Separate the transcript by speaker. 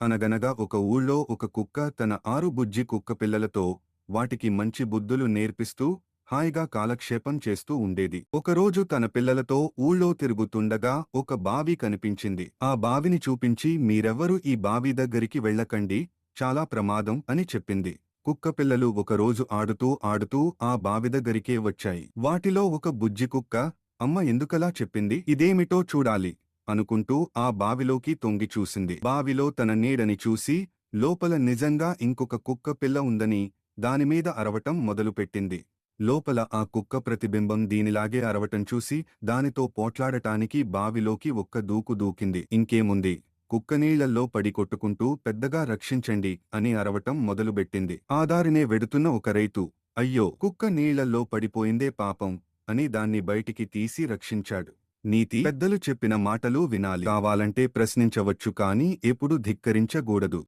Speaker 1: అనగనగా ఒక ఊళ్ళో ఒక కుక్క తన 6 బుజ్జి కుక్క పిల్లలతో వాటికి మంచి బుద్ధులు నేర్పిస్తూ హాయిగా కాలక్షేపం చేస్తూ ఉండేది. ఒకరోజు తన పిల్లలతో ఊళ్ళో తిరుగుతుండగా ఒక బావి కనిపించింది. ఆ బావిని చూపించి మీరెవ్వరూ ఈ బావి దగ్గరికి వెళ్ళకండి, చాలా ప్రమాదం అని చెప్పింది. కుక్కపిల్లలు ఒకరోజు ఆడుతూ ఆడుతూ ఆ బావి దగ్గరికే వచ్చాయి. వాటిలో ఒక బుజ్జి కుక్క, అమ్మ ఎందుకలా చెప్పింది, ఇదేమిటో చూడాలి అనుకుంటూ ఆ బావిలోకి తొంగి చూసింది. బావిలో తన నీడని చూసి లోపల నిజంగా ఇంకొక కుక్క పిల్ల ఉందని దానిమీద అరవటం మొదలుపెట్టింది. లోపల ఆ కుక్క ప్రతిబింబం దీనిలాగే అరవటం చూసి దానితో పోట్లాడటానికి బావిలోకి ఒక్క దూకు దూకింది. ఇంకేముంది, కుక్క నీళ్లల్లో పడి కొట్టుకుంటూ పెద్దగా రక్షించండి అని అరవటం మొదలుపెట్టింది. ఆ దారినే వెడుతున్న ఒక రైతు, అయ్యో కుక్క నీళ్లల్లో పడిపోయిందే పాపం అని దాన్ని బయటికి తీసి రక్షించాడు. నీతి: పెద్దలు చెప్పిన మాటలు వినాలి. కావాలంటే ప్రశ్నించవచ్చు, కానీ ఎప్పుడూ ధిక్కరించకూడదు.